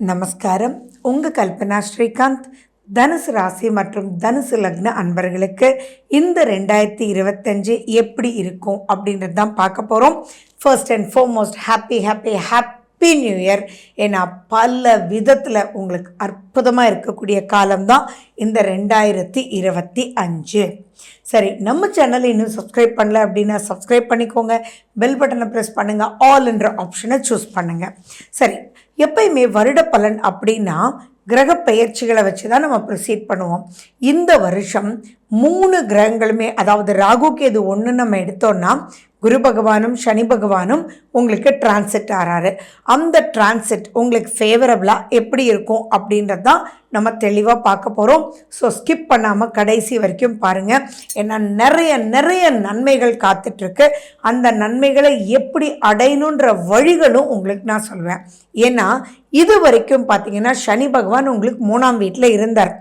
நமஸ்காரம். உங்கள் கல்பனா ஸ்ரீகாந்த். தனுசு ராசி மற்றும் தனுசு லக்ன அன்பர்களுக்கு இந்த 2025 எப்படி இருக்கும் அப்படின்றது தான் பார்க்க போகிறோம். First and foremost happy new year. ஏன்னா பல விதத்தில் உங்களுக்கு அற்புதமாக இருக்கக்கூடிய காலம்தான் இந்த 2025. சரி, நம்ம சேனலை இன்னும் சப்ஸ்கிரைப் பண்ணல அப்படின்னா சப்ஸ்கிரைப் பண்ணிக்கோங்க. பெல் பட்டனை ப்ரெஸ் பண்ணுங்கள். ஆல் என்ற ஆப்ஷனை சூஸ் பண்ணுங்கள். சரி, எப்பயுமே வருட பலன் அப்படின்னா கிரக பெயர்ச்சிகளை வச்சு தான் நம்ம ப்ரொசீட் பண்ணுவோம். இந்த வருஷம் 3 கிரகங்களுமே, அதாவது ராகு கேது 1 நம்ம எடுத்தோன்னா குரு பகவானும் சனி பகவானும் உங்களுக்கு டிரான்சிட் ஆகிறாரு. அந்த டிரான்சிட் உங்களுக்கு ஃபேவரபிளாக எப்படி இருக்கும் அப்படின்றது தான் நம்ம தெளிவாக பார்க்க போகிறோம். ஸோ ஸ்கிப் பண்ணாமல் கடைசி வரைக்கும் பாருங்கள். ஏன்னா நிறைய நன்மைகள் காத்துட்ருக்கு. அந்த நன்மைகளை எப்படி அடையணுன்ற வழிகளும் உங்களுக்கு நான் சொல்வேன். ஏன்னா இது வரைக்கும் பார்த்தீங்கன்னா சனி பகவான் உங்களுக்கு 3ஆம் வீட்டில் இருந்தார்.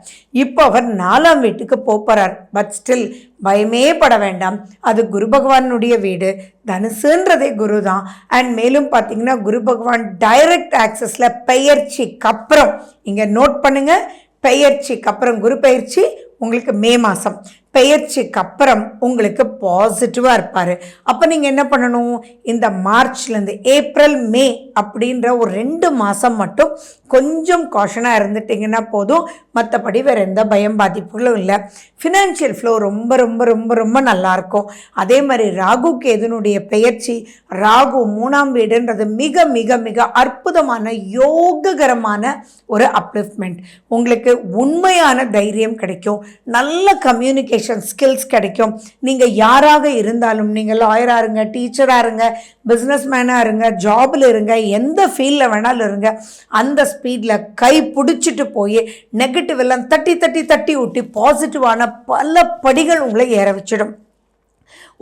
இப்போ அவர் 4ஆம் வீட்டுக்கு போகிறார். பட் ஸ்டில் பயமே பட வேண்டாம். அது குரு பகவானுடைய வீடு. தனுசுன்றதே குரு தான். அண்ட் மேலும் பார்த்தீங்கன்னா குரு பகவான் டைரக்ட் ஆக்சஸில் பெயர்ச்சிக்கு அப்புறம், இங்கே நோட் பண்ணுங்கள், பெயர்ச்சிக்கு அப்புறம் குரு பெயர்ச்சி உங்களுக்கு மே மாதம், பெயர்ச்சிக்கு அப்புறம் உங்களுக்கு பாசிட்டிவாக இருப்பார். அப்போ நீங்கள் என்ன பண்ணணும், இந்த மார்ச்லேருந்து ஏப்ரல் மே அப்படின்ற ஒரு 2 மாதம் மட்டும் கொஞ்சம் காஷனாக இருந்துட்டிங்கன்னா போதும். மற்றபடி வேறு எந்த பயம் பாதிப்புகளும் இல்லை. ஃபினான்ஷியல் ஃப்ளோ ரொம்ப ரொம்ப ரொம்ப ரொம்ப நல்லாயிருக்கும். அதே மாதிரி ராகு கேதுனுடைய பெயர்ச்சி, ராகு 3ஆம் வீடுன்றது மிக மிக மிக அற்புதமான யோககரமான ஒரு அப்லிஃப்ட்மெண்ட். உங்களுக்கு உண்மையான தைரியம் கிடைக்கும். நல்ல கம்யூனிகேஷன் ஸ்கில்ஸ் கிடைக்கும். நீங்கள் யாராக இருந்தாலும், நீங்கள் லாயராக இருங்க, டீச்சராக இருங்க, பிஸ்னஸ் மேனாக இருங்க, ஜாபில் இருங்க, எந்த ஃபீல்டில் வேணாலும் இருங்க, அந்த ஸ்பீடில் கை பிடிச்சிட்டு போய் நெகட்டிவ் எல்லாம் தட்டி விட்டு பாசிட்டிவான பல படிகள் உங்களை ஏற வச்சிடும்.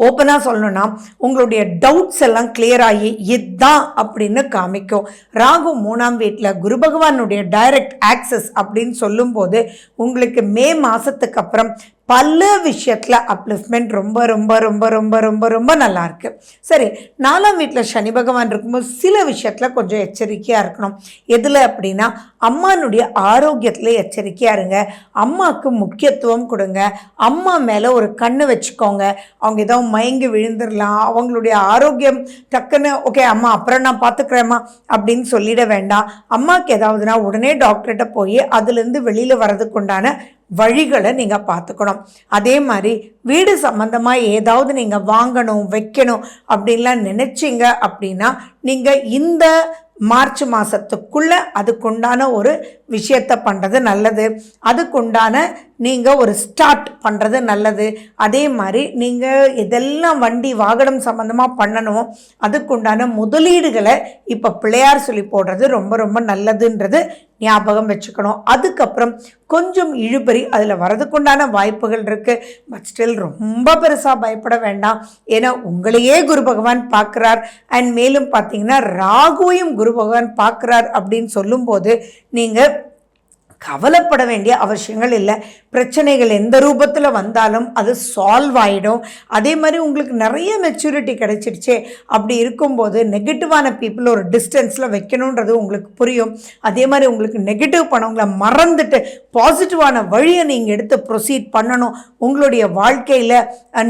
ஓப்பனாக சொல்லணும்னா உங்களுடைய டவுட்ஸ் எல்லாம் கிளியர் ஆகி இதுதான் அப்படின்னு காமிக்கும். ராகு 3ஆம் வீட்டில் குரு பகவானுடைய டைரக்ட் ஆக்சஸ் அப்படின்னு சொல்லும்போது உங்களுக்கு மே மாதத்துக்கு அப்புறம் பல விஷயத்தில் அப்லிஃப்ட்மெண்ட் ரொம்ப ரொம்ப ரொம்ப ரொம்ப ரொம்ப ரொம்ப நல்லா இருக்கு. சரி, 4ஆம் வீட்டில் சனி பகவான் இருக்கும்போது சில விஷயத்தில் கொஞ்சம் எச்சரிக்கையாக இருக்கணும். எதில் அப்படின்னா அம்மானுடைய ஆரோக்கியத்தில் எச்சரிக்கையாக இருங்க. அம்மாவுக்கு முக்கியத்துவம் கொடுங்க. அம்மா மேலே ஒரு கண்ணு வச்சுக்கோங்க. அவங்க ஏதோ மயங்கி விழுந்துடலாம். அவங்களுடைய ஆரோக்கியம் டக்குன்னு ஓகே அம்மா அப்புறம் நான் பார்த்துக்கிறேம்மா அப்படின்னு சொல்லிட வேண்டாம். அம்மாவுக்கு ஏதாவதுனா உடனே டாக்டர்கிட்ட போய் அதுலேருந்து வெளியில் வர்றதுக்குண்டான வழிகளை நீங்கள் பார்த்துக்கணும். அதே மாதிரி வீடு சம்மந்தமாக ஏதாவது நீங்கள் வாங்கணும் வைக்கணும் அப்படின்லாம் நினச்சிங்க அப்படின்னா நீங்கள் இந்த மார்ச் மாதத்துக்குள்ளே அதுக்குண்டான ஒரு விஷயத்தை பண்ணுறது நல்லது. அதுக்குண்டான நீங்கள் ஒரு ஸ்டார்ட் பண்ணுறது நல்லது. அதே மாதிரி நீங்கள் இதெல்லாம் வண்டி வாகனம் சம்மந்தமாக பண்ணணும், அதுக்குண்டான முதலீடுகளை இப்போ பிள்ளையார் சொல்லி போடுறது ரொம்ப ரொம்ப நல்லதுன்றது ஞாபகம் வச்சுக்கணும். அதுக்கப்புறம் கொஞ்சம் இழுபறி அதில் வரதுக்குண்டான வாய்ப்புகள் இருக்குது. பட் ஸ்டில் ரொம்ப பெருசாக பயப்பட வேண்டாம். ஏன்னா உங்களையே குரு பகவான் பார்க்குறார். அண்ட் மேலும் பார்த்தீங்கன்னா ராகுவையும் குரு பகவான் பார்க்குறார் அப்படின்னு சொல்லும்போது நீங்கள் கவலைப்பட வேண்டிய அவசியங்கள் இல்லை. பிரச்சனைகள் எந்த ரூபத்தில் வந்தாலும் அது சால்வ் ஆகிடும். அதே மாதிரி உங்களுக்கு நிறைய மெச்சூரிட்டி கிடைச்சிடுச்சே. அப்படி இருக்கும்போது நெகட்டிவான பீப்புள் ஒரு டிஸ்டன்ஸில் வைக்கணுன்றது உங்களுக்கு புரியும். அதே மாதிரி உங்களுக்கு நெகட்டிவ் பண்ணவங்களை மறந்துட்டு பாசிட்டிவான வழியை நீங்கள் எடுத்து ப்ரொசீட் பண்ணணும். உங்களுடைய வாழ்க்கையில்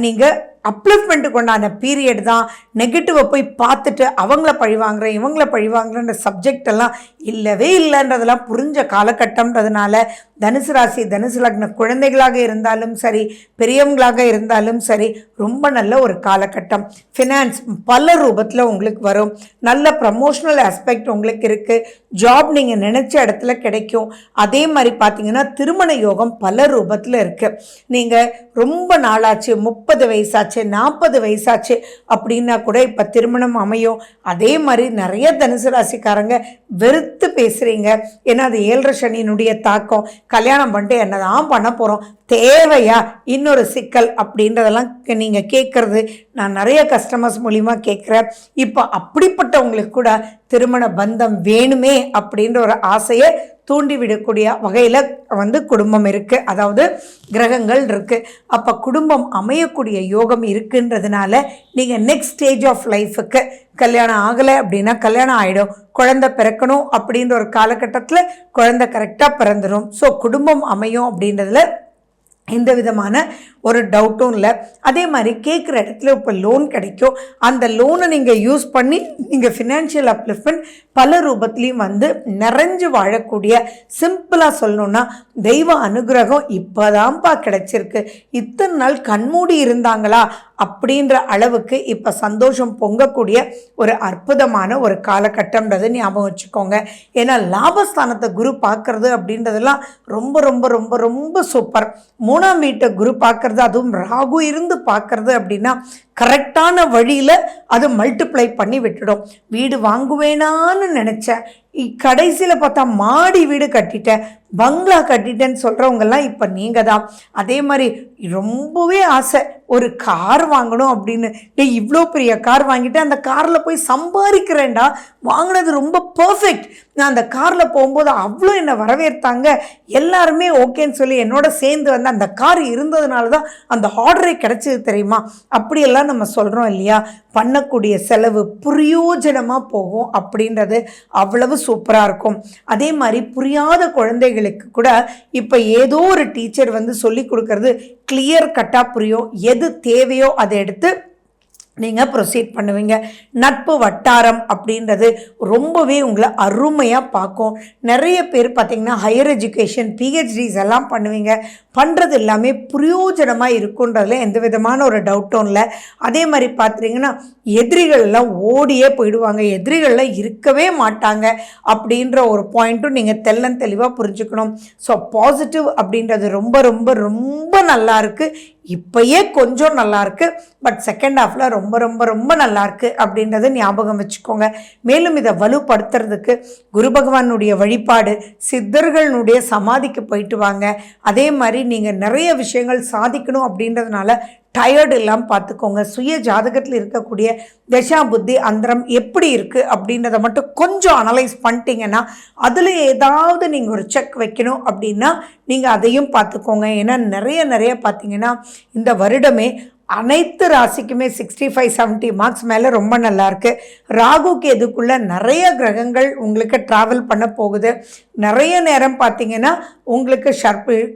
நீங்கள் அப்லிஃப்ட்மெண்ட்டுக்கு உண்டான பீரியட் தான். நெகட்டிவை போய் பார்த்துட்டு அவங்கள பழிவாங்குறேன் இவங்கள பழிவாங்குறேன்ற சப்ஜெக்ட் எல்லாம் இல்லவே இல்லைன்றதெல்லாம் புரிஞ்ச காலகட்டம்ன்றதுனால தனுசு ராசி தனுசு லக்ன குழந்தைகளாக இருந்தாலும் சரி, பெரியவங்களாக இருந்தாலும் சரி, ரொம்ப நல்ல ஒரு காலகட்டம். ஃபினான்ஸ் பல ரூபத்தில் உங்களுக்கு வரும். நல்ல ப்ரமோஷனல் ஆஸ்பெக்ட் உங்களுக்கு இருக்குது. ஜாப் நீங்கள் நினச்ச இடத்துல கிடைக்கும். அதே மாதிரி பார்த்தீங்கன்னா திருமண யோகம் பல ரூபத்தில் இருக்குது. நீங்கள் ரொம்ப நாளாச்சு, 30 வயசாச்சு, 40 வயசாச்சு அப்படின்னா கூட இப்போ திருமணம் அமையும். அதே மாதிரி நிறைய தனுசு ராசிக்காரங்க வெறுத்து பேசுகிறீங்க. ஏன்னா அது 7.5 சனியினுடைய தாக்கம். கல்யாணம் பண்ணிட்டு என்னதான் பண்ண போகிறோம், தேவையா இன்னொரு சிக்கல் அப்படின்றதெல்லாம் நீங்கள் கேட்குறது நான் நிறைய கஸ்டமர்ஸ் மூலிமா கேட்குறேன். இப்போ அப்படிப்பட்டவங்களுக்கு கூட திருமண பந்தம் வேணுமே அப்படின்ற ஒரு ஆசையை தூண்டிவிடக்கூடிய வகையில் குடும்பம் இருக்குது, அதாவது கிரகங்கள் இருக்குது. அப்போ குடும்பம் அமையக்கூடிய யோகம் இருக்குன்றதுனால நீங்கள் நெக்ஸ்ட் ஸ்டேஜ் ஆஃப் லைஃபுக்கு கல்யாணம் ஆகலை அப்படின்னா கல்யாணம் ஆகிடும், குழந்தை பிறக்கணும் அப்படின்ற ஒரு காலகட்டத்தில் குழந்தை கரெக்டாக பிறந்துடும். ஸோ குடும்பம் அமையும் அப்படின்றதுல எந்த விதமான ஒரு டவுட்டும் இல்லை. அதே மாதிரி கேட்குற இடத்துல இப்போ லோன் கிடைக்கும், அந்த லோனை நீங்கள் யூஸ் பண்ணி நீங்கள் ஃபினான்ஷியல் அப்லிஃப்ட்மெண்ட் பல ரூபத்துலேயும் நிறைஞ்சு வாழக்கூடிய, சிம்பிளாக சொல்லணுன்னா தெய்வ அனுகிரகம் இப்போதான்ப்பா கிடைச்சிருக்கு, இத்தனை நாள் கண்மூடி இருந்தாங்களா அப்படின்ற அளவுக்கு இப்போ சந்தோஷம் பொங்கக்கூடிய ஒரு அற்புதமான ஒரு காலகட்டம்ன்றது ஞாபகம் வச்சுக்கோங்க. ஏன்னா லாபஸ்தானத்தை குரு பார்க்கறது அப்படின்றதெல்லாம் ரொம்ப ரொம்ப ரொம்ப ரொம்ப சூப்பர். 3ஆம் வீட்டை குரு பார்க்கறது, அதுவும் ராகு இருந்து பார்க்கறது அப்படின்னா கரெக்டான வழியில் அது மல்டிப்ளை பண்ணி விட்டுடும். வீடு வாங்குவேனான்னு நினச்சேன், கடைசியில் பார்த்தா மாடி வீடு கட்டிட்டேன், பங்களா கட்டிட்டேன்னு சொல்கிறவங்கெல்லாம் இப்போ நீங்கள் தான். அதே மாதிரி ரொம்பவே ஆசை ஒரு கார் வாங்கணும் அப்படின்னு, இவ்வளோ பெரிய கார் வாங்கிட்டு அந்த காரில் போய் சம்பாதிக்கிறேன்டா, வாங்கினது ரொம்ப பர்ஃபெக்ட். நான் அந்த காரில் போகும்போது அவ்வளோ என்னை வரவேற்றாங்க, எல்லாருமே ஓகேன்னு சொல்லி என்னோட சேர்ந்து அந்த கார் இருந்ததுனால தான் அந்த ஆர்டரே கிடைச்சது தெரியுமா. அப்படியெல்லாம் நம்ம சொல்கிறோம் இல்லையா. பண்ணக்கூடிய செலவு பிரயோஜனமாக போகும் அப்படின்றது அவ்வளவு சூப்பராக இருக்கும். அதே மாதிரி புரியாத குழந்தைகளுக்கு கூட இப்போ ஏதோ ஒரு டீச்சர் சொல்லி கொடுக்கறது கிளியர் கட்டாக புரியும். எது தேவையோ அதை எடுத்து நீங்கள் ப்ரொசீட் பண்ணுவீங்க. நட்பு வட்டாரம் அப்படின்றது ரொம்பவே உங்களை அருமையாக பார்க்கும். நிறைய பேர் பார்த்திங்கன்னா ஹையர் எஜுகேஷன் பிஹெச்டிஸ் எல்லாம் பண்ணுவீங்க, பண்ணுறது எல்லாமே பிரயோஜனமாக இருக்குன்றதுல எந்த விதமான ஒரு டவுட்டும் இல்லை. அதே மாதிரி பார்த்துட்டிங்கன்னா எதிரிகள்லாம் ஓடியே போயிடுவாங்க, எதிரிகள்லாம் இருக்கவே மாட்டாங்க அப்படின்ற ஒரு பாயிண்ட்டும் நீங்கள் தெளிவாக புரிஞ்சுக்கணும். ஸோ பாசிட்டிவ் அப்படின்றது ரொம்ப ரொம்ப ரொம்ப நல்லா இருக்குது. இப்போயே கொஞ்சம் நல்லாயிருக்கு, பட் செகண்ட் ஹாஃபில் ரொம்ப ரொம்ப ரொம்ப நல்லாயிருக்கு அப்படின்றத ஞாபகம் வச்சுக்கோங்க. மேலும் இதை வலுப்படுத்துறதுக்கு குரு பகவானுடைய வழிபாடு, சித்தர்களுடைய சமாதிக்கு போயிட்டு வாங்க. அதே மாதிரி நீங்கள் நிறைய விஷயங்கள் சாதிக்கணும் அப்படின்றதுனால டயர்டு இல்லாமல் பார்த்துக்கோங்க. சுய ஜாதகத்தில் இருக்கக்கூடிய தசா புத்தி அந்தரம் எப்படி இருக்குது அப்படின்றத மட்டும் கொஞ்சம் அனலைஸ் பண்ணிட்டீங்கன்னா, அதில் ஏதாவது நீங்கள் ஒரு செக் வைக்கணும் அப்படின்னா நீங்கள் அதையும் பார்த்துக்கோங்க. ஏன்னா நிறைய பார்த்தீங்கன்னா இந்த வருடமே அனைத்து ராசிக்குமே 65-70 மார்க்ஸ் மேலே ரொம்ப நல்லாயிருக்கு. ராகுக்கு எதுக்குள்ளே நிறைய கிரகங்கள் உங்களுக்கு ட்ராவல் பண்ண போகுது. நிறைய நேரம் பார்த்தீங்கன்னா உங்களுக்கு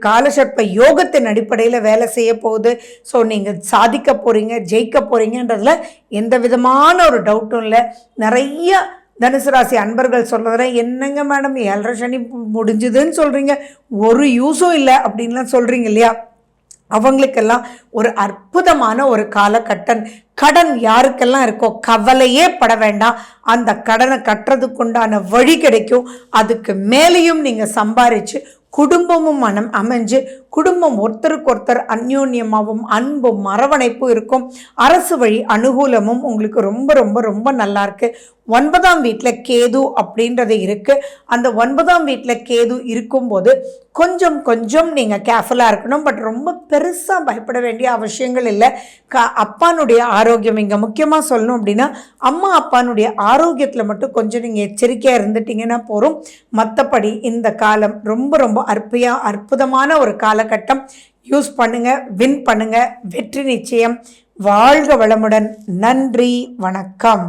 காலசர்ப்ப யோகத்தின் அடிப்படையில் வேலை செய்ய போகுது. ஸோ நீங்கள் சாதிக்க போகிறீங்க, ஜெயிக்க போகிறீங்கன்றதுல எந்த விதமான ஒரு டவுட்டும் இல்லை. நிறைய தனுசு ராசி அன்பர்கள் சொல்கிறதுல என்னங்க மேடம் 7.5 சனி முடிஞ்சுதுன்னு சொல்கிறீங்க, ஒரு யூஸும் இல்லை அப்படின்லாம் சொல்கிறீங்க இல்லையா, அவங்களுக்கெல்லாம் ஒரு அற்புதமான ஒரு காலகட்டம். கடன் யாருக்கெல்லாம் இருக்கோ கவலையே பட வேண்டாம், அந்த கடனை கட்டுறதுக்குண்டான வழி கிடைக்கும். அதுக்கு மேலேயும் நீங்கள் சம்பாரித்து குடும்பமும் அமைஞ்சு குடும்பம் ஒருத்தருக்கு ஒருத்தர் அந்யோன்யமாகவும் அன்பும் அரவணைப்பும் இருக்கும். அரசு வழி அனுகூலமும் உங்களுக்கு ரொம்ப ரொம்ப ரொம்ப நல்லா இருக்கு. 9ஆம் வீட்டில் கேது அப்படின்றது இருக்குது. அந்த 9ஆம் வீட்டில் கேது இருக்கும்போது கொஞ்சம் நீங்கள் கேர்ஃபுல்லாக இருக்கணும். பட் ரொம்ப பெருசாக பயப்பட வேண்டிய அவசியங்கள் இல்லை. அப்பானுடைய ஆரோக்கியம் இங்கே முக்கியமாக சொல்லணும் அப்படின்னா, அம்மா அப்பானுடைய ஆரோக்கியத்தில் மட்டும் கொஞ்சம் நீங்கள் எச்சரிக்கையாக இருந்துட்டீங்கன்னா போகிறோம். மற்றபடி இந்த காலம் ரொம்ப ரொம்ப அற்புதமான ஒரு காலகட்டம். யூஸ் பண்ணுங்கள், வின் பண்ணுங்கள், வெற்றி நிச்சயம். வாழ்க வளமுடன். நன்றி, வணக்கம்.